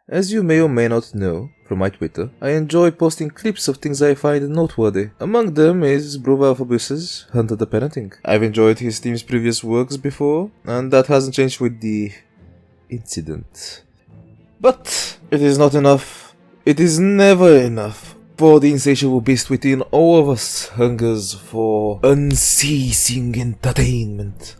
As you may or may not know from my Twitter, I enjoy posting clips of things I find noteworthy. Among them is Bruva-related Hunter the Parenting. I've enjoyed his team's previous works before, and that hasn't changed with the incident. But it is not enough. It is never enough. For the insatiable beast within all of us hungers for unceasing entertainment.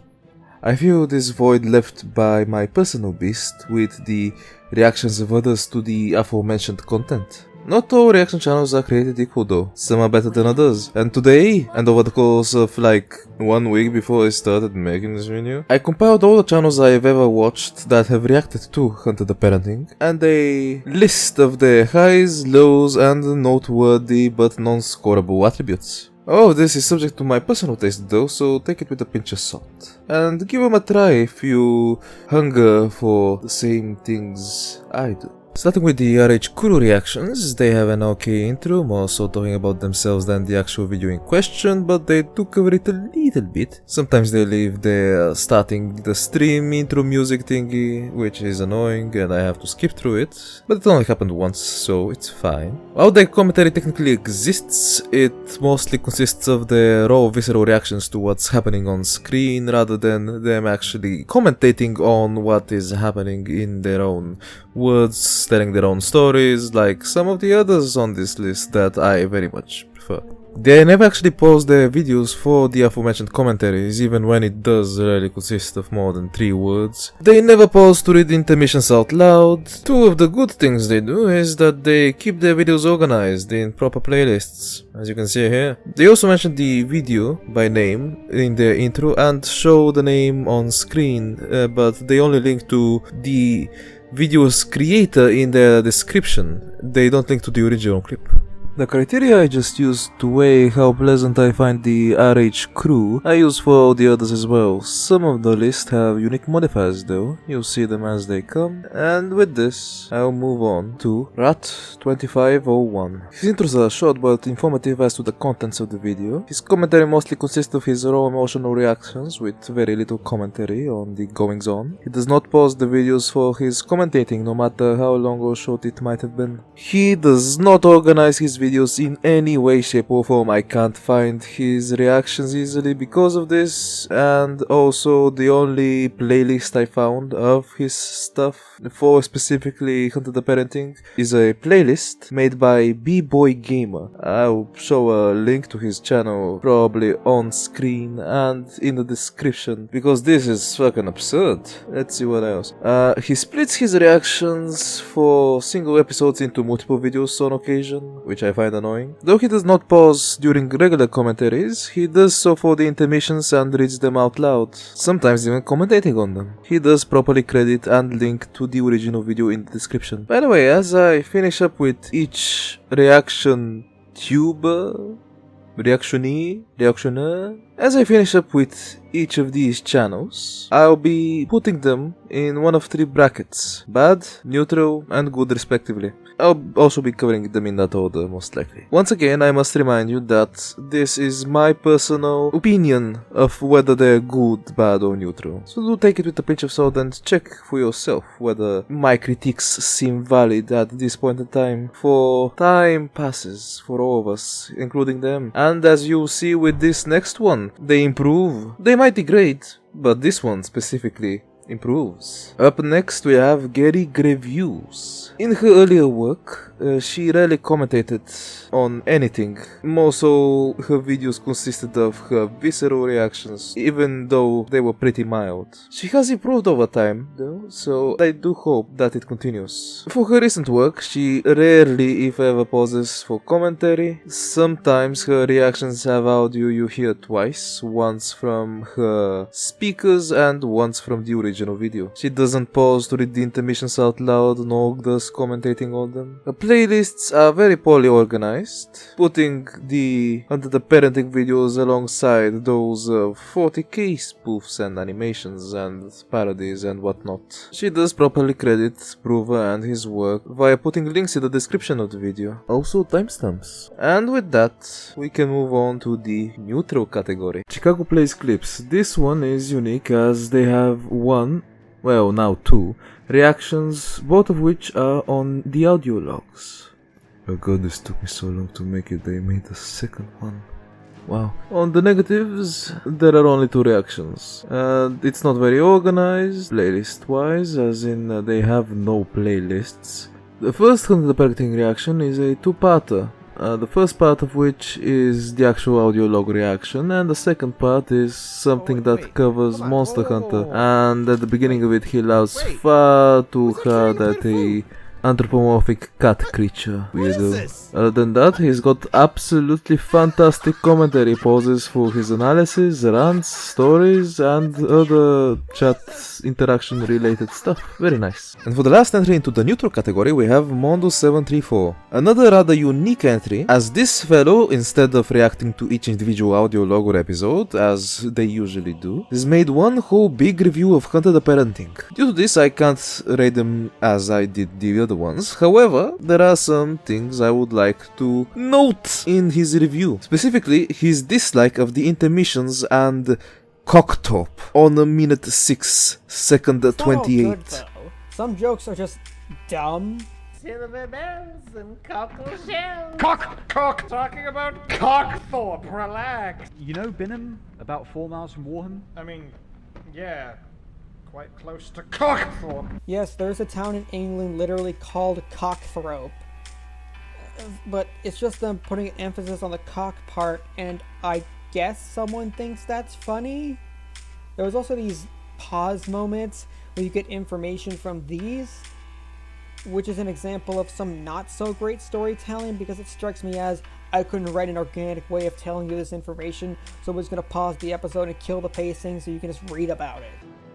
I feel this void left by my personal beast with the reactions of others to the aforementioned content. Not all reaction channels are created equal though, some are better than others. And today, and over the course of like 1 week before I started making this video, I compiled all the channels I have ever watched that have reacted to Hunter the Parenting, and a list of their highs, lows, and noteworthy but non-scoreable attributes. Oh, this is subject to my personal taste though, so take it with a pinch of salt. And give them a try if you hunger for the same things I do. Starting with the RHCrew reactions, they have an okay intro, more so talking about themselves than the actual video in question, but they do cover it a little bit. Sometimes they leave their starting the stream intro music thingy, which is annoying and I have to skip through it, but it only happened once, so it's fine. While their commentary technically exists, it mostly consists of their raw visceral reactions to what's happening on screen rather than them actually commentating on what is happening in their own words, telling their own stories, like some of the others on this list that I very much prefer. They never actually pause their videos for the aforementioned commentaries, even when it does rarely consist of more than 3 words. They never pause to read intermissions out loud. 2 of the good things they do is that they keep their videos organized in proper playlists, as you can see here. They also mention the video by name in their intro and show the name on screen, but they only link to the video's creator in their description. They don't link to the original clip. The criteria I just used to weigh how pleasant I find the RHCrew, I use for all the others as well. Some of the list have unique modifiers though, you'll see them as they come. And with this, I'll move on to Rat2501. His intros are short but informative as to the contents of the video. His commentary mostly consists of his raw emotional reactions with very little commentary on the goings on. He does not pause the videos for his commentating, no matter how long or short it might have been. He does not organize his videos in any way, shape or form. I can't find his reactions easily because of this, and also the only playlist I found of his stuff for specifically Hunter the Parenting is a playlist made by B-Boy Gamer. I'll show a link to his channel probably on screen and in the description because this is fucking absurd. Let's see what else. He splits his reactions for single episodes into multiple videos on occasion, which I find annoying. Though he does not pause during regular commentaries, he does so for the intermissions and reads them out loud, sometimes even commentating on them. He does properly credit and link to the original video in the description. By the way, as I finish up with each reactioner, as I finish up with each of these channels, I'll be putting them in one of 3 brackets: bad, neutral, and good respectively. I'll also be covering them in that order, most likely. Once again, I must remind you that this is my personal opinion of whether they're good, bad, or neutral. So do take it with a pinch of salt and check for yourself whether my critiques seem valid at this point in time, for time passes for all of us, including them. And as you'll see with this next one, they improve. They might degrade, but this one specifically improves. Up next we have GeriGreviews. In her earlier work, she rarely commentated on anything. More so, her videos consisted of her visceral reactions, even though they were pretty mild. She has improved over time though, so I do hope that it continues. For her recent work, she rarely if ever pauses for commentary. Sometimes her reactions have audio you hear twice, once from her speakers and once from the original video. She doesn't pause to read the intermissions out loud, nor does commentating on them. Her playlists are very poorly organized, putting the Hunter the Parenting videos alongside those of 40k spoofs and animations and parodies and whatnot. She does properly credit Bruva and his work via putting links in the description of the video, also timestamps. And with that, we can move on to the neutral category. ChicagoPlaysClips. This one is unique as they have one, well now 2, reactions, both of which are on the audio logs. Oh god, this took me so long to make it, they made the second one. Wow. On the negatives, there are only 2 reactions, and it's not very organized, playlist-wise, as in they have no playlists. The first Hunter the Parenting reaction is a 2-parter, the first part of which is the actual audio log reaction, and the second part is something that covers Monster Hunter, and at the beginning of it he laughs far too hard at a anthropomorphic cat creature. Weirdo. Other than that, he's got absolutely fantastic commentary poses for his analysis, rants, stories, and other chat interaction related stuff. Very nice. And for the last entry into the neutral category, we have Mondo734. Another rather unique entry, as this fellow, instead of reacting to each individual audio log or episode, as they usually do, has made one whole big review of Hunter the Parenting. Due to this, I can't rate them as I did the other ones. However, there are some things I would like to note in his review. Specifically, his dislike of the intermissions and cocktop on a minute 6, second 28. Good, though. Some jokes are just dumb. Cinnamon bells and cockle shells. Cock! Talking about Cockthorpe, relax. You know Binham, about 4 miles from Warham? I mean, yeah, quite close to Cockthorpe. Yes, there's a town in England literally called Cockthorpe. But it's just them putting an emphasis on the cock part, and I guess someone thinks that's funny. There was also these pause moments where you get information from these, which is an example of some not so great storytelling, because it strikes me as I couldn't write an organic way of telling you this information, so I was going to pause the episode and kill the pacing so you can just read about it.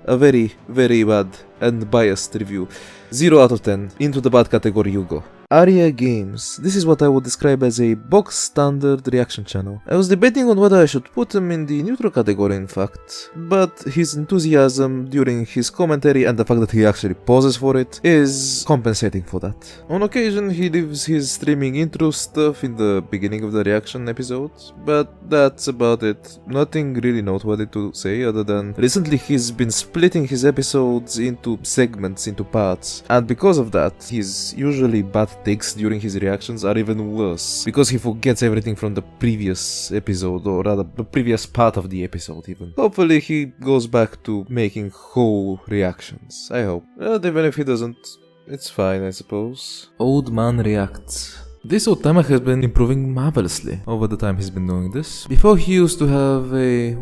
A very, very bad and biased review. 0 out of 10. Into the bad category you go. AirierGames. This is what I would describe as a box standard reaction channel. I was debating on whether I should put him in the neutral category in fact, but his enthusiasm during his commentary and the fact that he actually pauses for it is compensating for that. On occasion he leaves his streaming intro stuff in the beginning of the reaction episodes, but that's about it. Nothing really noteworthy to say other than recently he's been splitting his episodes into segments, into parts, and because of that his usually bad takes during his reactions are even worse, because he forgets everything from the previous episode, or rather the previous part of the episode even. Hopefully he goes back to making whole reactions, I hope. But even if he doesn't, it's fine I suppose. OldManReacts. This Otama has been improving marvelously over the time he's been doing this. Before he used to have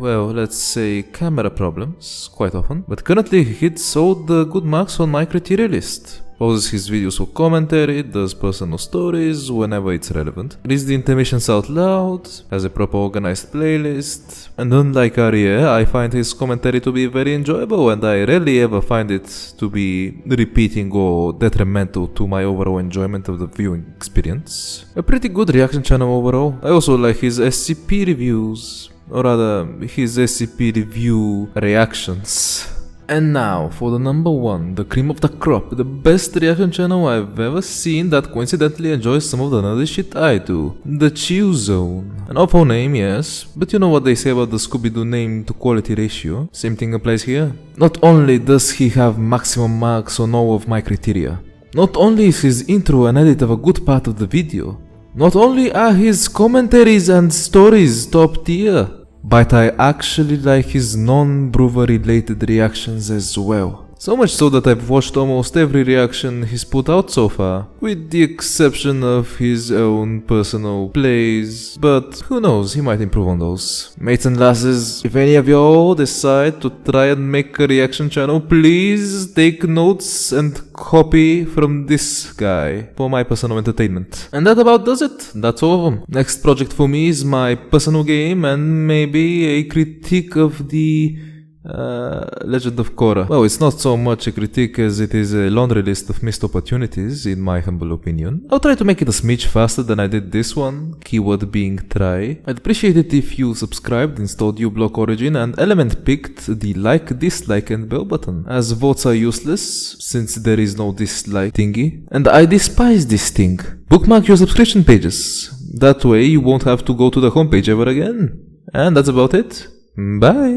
well, let's say camera problems quite often, but currently he hits all the good marks on my criteria list. Poses his videos for commentary, does personal stories whenever it's relevant, reads the intermissions out loud, has a proper organized playlist, and unlike Arier, I find his commentary to be very enjoyable and I rarely ever find it to be repeating or detrimental to my overall enjoyment of the viewing experience. A pretty good reaction channel overall. I also like his SCP reviews, or rather, his SCP review reactions. And now, for the number 1, the cream of the crop, the best reaction channel I've ever seen that coincidentally enjoys some of the nerdy shit I do. TheChillZone. An awful name, yes, but you know what they say about the Scooby-Doo name to quality ratio? Same thing applies here. Not only does he have maximum marks on all of my criteria, not only is his intro and edit of a good part of the video, not only are his commentaries and stories top tier, but I actually like his non-Bruva-related reactions as well. So much so that I've watched almost every reaction he's put out so far, with the exception of his own personal plays, but who knows, he might improve on those. Mates and lasses, if any of y'all decide to try and make a reaction channel, please take notes and copy from this guy for my personal entertainment. And that about does it. That's all of them. Next project for me is my personal game and maybe a critique of the Legend of Korra. Well, it's not so much a critique as it is a laundry list of missed opportunities, in my humble opinion. I'll try to make it a smidge faster than I did this one, keyword being try. I'd appreciate it if you subscribed, installed uBlock Origin, and element picked the like, dislike and bell button, as votes are useless, since there is no dislike thingy, and I despise this thing. Bookmark your subscription pages. That way you won't have to go to the homepage ever again. And that's about it. Bye!